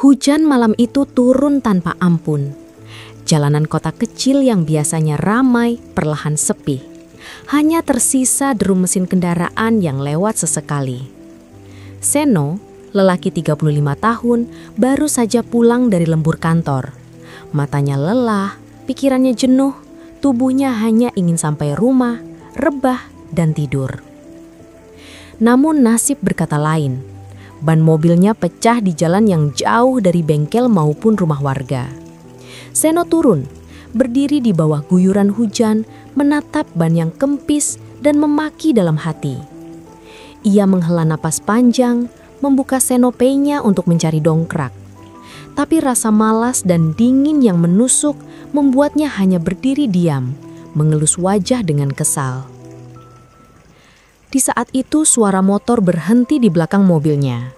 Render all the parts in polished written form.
Hujan malam itu turun tanpa ampun. Jalanan kota kecil yang biasanya ramai perlahan sepi. Hanya tersisa derum mesin kendaraan yang lewat sesekali. Seno, lelaki 35 tahun, baru saja pulang dari lembur kantor. Matanya lelah, pikirannya jenuh, tubuhnya hanya ingin sampai rumah, rebah, dan tidur. Namun nasib berkata lain. Ban mobilnya pecah di jalan yang jauh dari bengkel maupun rumah warga. Seno turun, berdiri di bawah guyuran hujan, menatap ban yang kempis dan memaki dalam hati. Ia menghela napas panjang, membuka senopenya untuk mencari dongkrak. Tapi rasa malas dan dingin yang menusuk membuatnya hanya berdiri diam, mengelus wajah dengan kesal. Di saat itu suara motor berhenti di belakang mobilnya.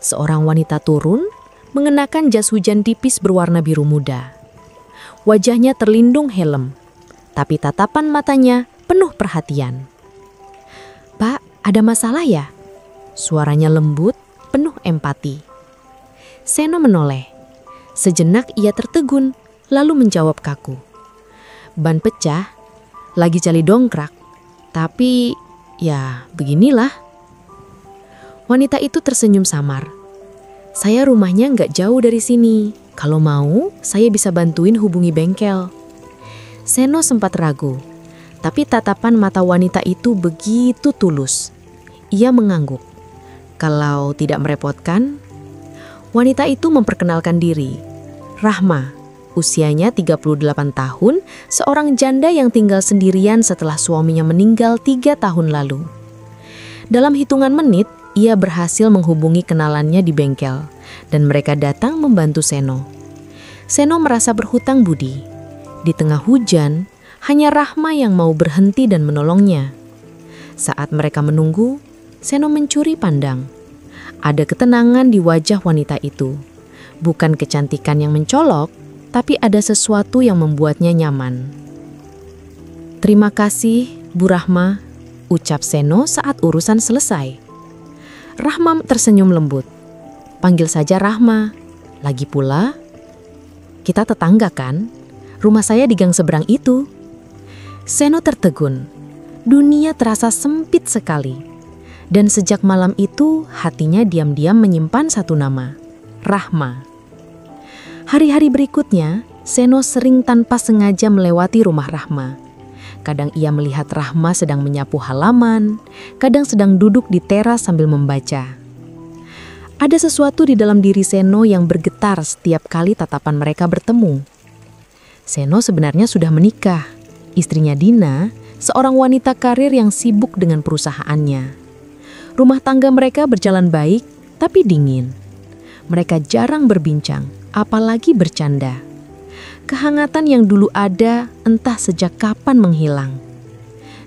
Seorang wanita turun, mengenakan jas hujan tipis berwarna biru muda. Wajahnya terlindung helm, tapi tatapan matanya penuh perhatian. "Pak, ada masalah ya?" Suaranya lembut, penuh empati. Seno menoleh. Sejenak ia tertegun, lalu menjawab kaku. "Ban pecah, lagi cari dongkrak, tapi ya beginilah." Wanita itu tersenyum samar. "Saya rumahnya nggak jauh dari sini. Kalau mau, saya bisa bantuin hubungi bengkel." Seno sempat ragu, tapi tatapan mata wanita itu begitu tulus. Ia mengangguk. Kalau tidak merepotkan, wanita itu memperkenalkan diri. Rahma, usianya 38 tahun, seorang janda yang tinggal sendirian setelah suaminya meninggal 3 tahun lalu. Dalam hitungan menit, ia berhasil menghubungi kenalannya di bengkel, dan mereka datang membantu Seno. Seno merasa berhutang budi. Di tengah hujan, hanya Rahma yang mau berhenti dan menolongnya. Saat mereka menunggu, Seno mencuri pandang. Ada ketenangan di wajah wanita itu. Bukan kecantikan yang mencolok, tapi ada sesuatu yang membuatnya nyaman. "Terima kasih, Bu Rahma," ucap Seno saat urusan selesai. Rahma tersenyum lembut. "Panggil saja Rahma. Lagi pula, kita tetangga kan? Rumah saya di gang seberang itu." Seno tertegun. Dunia terasa sempit sekali. Dan sejak malam itu, hatinya diam-diam menyimpan satu nama, Rahma. Hari-hari berikutnya, Seno sering tanpa sengaja melewati rumah Rahma. Kadang ia melihat Rahma sedang menyapu halaman, kadang sedang duduk di teras sambil membaca. Ada sesuatu di dalam diri Seno yang bergetar setiap kali tatapan mereka bertemu. Seno sebenarnya sudah menikah. Istrinya Dina, seorang wanita karir yang sibuk dengan perusahaannya. Rumah tangga mereka berjalan baik, tapi dingin. Mereka jarang berbincang, apalagi bercanda. Kehangatan yang dulu ada entah sejak kapan menghilang.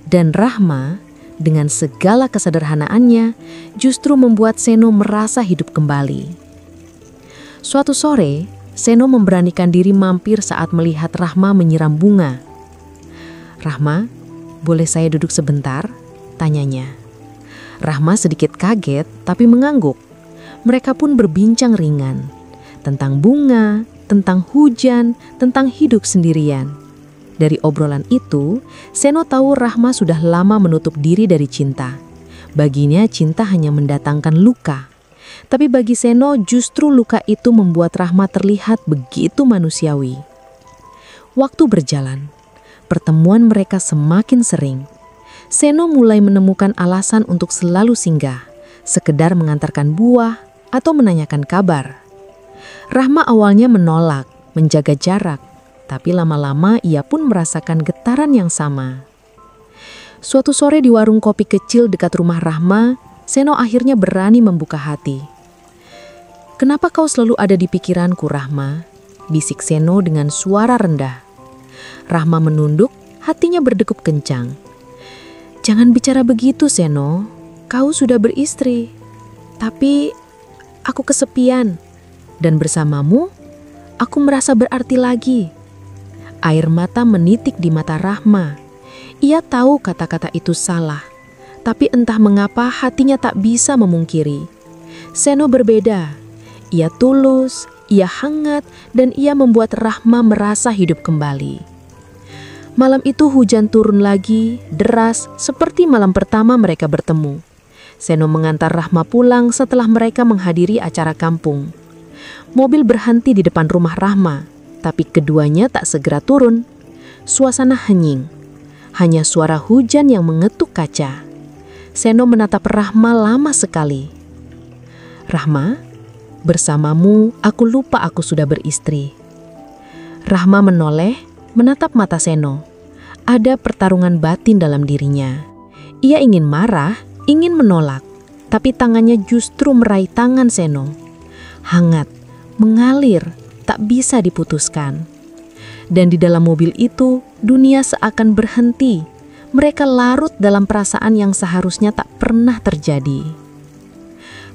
Dan Rahma, dengan segala kesederhanaannya, justru membuat Seno merasa hidup kembali. Suatu sore, Seno memberanikan diri mampir saat melihat Rahma menyiram bunga. "Rahma, boleh saya duduk sebentar?" tanyanya. Rahma sedikit kaget tapi mengangguk. Mereka pun berbincang ringan tentang bunga, tentang hujan, tentang hidup sendirian. Dari obrolan itu, Seno tahu Rahma sudah lama menutup diri dari cinta. Baginya cinta hanya mendatangkan luka. Tapi bagi Seno justru luka itu membuat Rahma terlihat begitu manusiawi. Waktu berjalan, pertemuan mereka semakin sering. Seno mulai menemukan alasan untuk selalu singgah, sekedar mengantarkan buah atau menanyakan kabar. Rahma awalnya menolak, menjaga jarak, tapi lama-lama ia pun merasakan getaran yang sama. Suatu sore di warung kopi kecil dekat rumah Rahma, Seno akhirnya berani membuka hati. "Kenapa kau selalu ada di pikiranku, Rahma?" bisik Seno dengan suara rendah. Rahma menunduk, hatinya berdegup kencang. "Jangan bicara begitu, Seno. Kau sudah beristri. Tapi aku kesepian. Dan bersamamu, aku merasa berarti lagi." Air mata menitik di mata Rahma. Ia tahu kata-kata itu salah, tapi entah mengapa hatinya tak bisa memungkiri. Seno berbeda. Ia tulus, ia hangat, dan ia membuat Rahma merasa hidup kembali. Malam itu hujan turun lagi, deras, seperti malam pertama mereka bertemu. Seno mengantar Rahma pulang setelah mereka menghadiri acara kampung. Mobil berhenti di depan rumah Rahma, tapi keduanya tak segera turun. Suasana hening, hanya suara hujan yang mengetuk kaca. Seno menatap Rahma lama sekali. "Rahma, bersamamu aku lupa aku sudah beristri." Rahma menoleh, menatap mata Seno. Ada pertarungan batin dalam dirinya. Ia ingin marah, ingin menolak, tapi tangannya justru meraih tangan Seno. Hangat, mengalir, tak bisa diputuskan. Dan di dalam mobil itu, dunia seakan berhenti. Mereka larut dalam perasaan yang seharusnya tak pernah terjadi.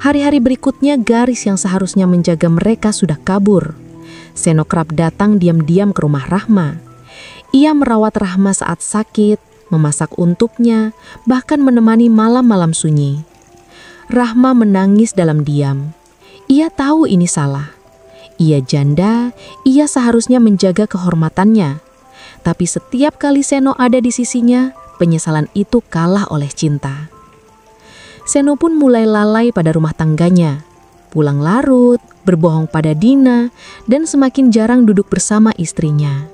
Hari-hari berikutnya, garis yang seharusnya menjaga mereka sudah kabur. Seno kerap datang diam-diam ke rumah Rahma. Ia merawat Rahma saat sakit, memasak untuknya, bahkan menemani malam-malam sunyi. Rahma menangis dalam diam. Ia tahu ini salah. Ia janda, ia seharusnya menjaga kehormatannya. Tapi setiap kali Seno ada di sisinya, penyesalan itu kalah oleh cinta. Seno pun mulai lalai pada rumah tangganya. Pulang larut, berbohong pada Dina, dan semakin jarang duduk bersama istrinya.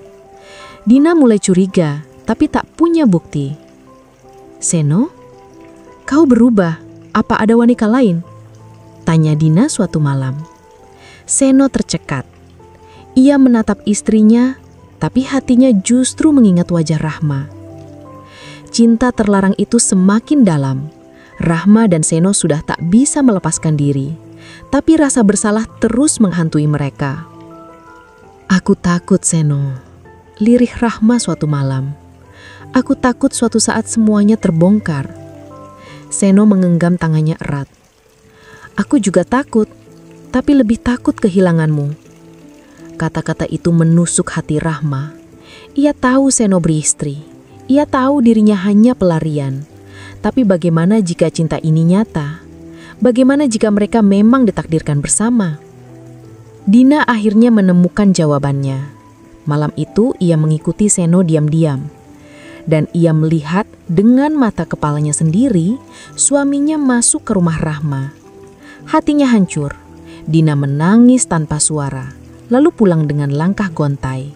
Dina mulai curiga, tapi tak punya bukti. "Seno, kau berubah. Apa ada wanita lain?" tanya Dina suatu malam. Seno tercekat. Ia menatap istrinya, tapi hatinya justru mengingat wajah Rahma. Cinta terlarang itu semakin dalam. Rahma dan Seno sudah tak bisa melepaskan diri, tapi rasa bersalah terus menghantui mereka. "Aku takut, Seno," lirih Rahma suatu malam. "Aku takut suatu saat semuanya terbongkar." Seno menggenggam tangannya erat. "Aku juga takut, tapi lebih takut kehilanganmu." Kata-kata itu menusuk hati Rahma. Ia tahu Seno beristri. Ia tahu dirinya hanya pelarian. Tapi bagaimana jika cinta ini nyata? Bagaimana jika mereka memang ditakdirkan bersama? Dina akhirnya menemukan jawabannya. Malam itu ia mengikuti Seno diam-diam. Dan ia melihat dengan mata kepalanya sendiri, suaminya masuk ke rumah Rahma. Hatinya hancur. Dina menangis tanpa suara, lalu pulang dengan langkah gontai.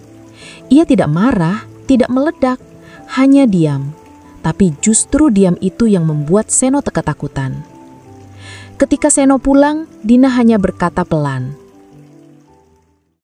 Ia tidak marah, tidak meledak, hanya diam. Tapi justru diam itu yang membuat Seno ketakutan. Ketika Seno pulang, Dina hanya berkata pelan,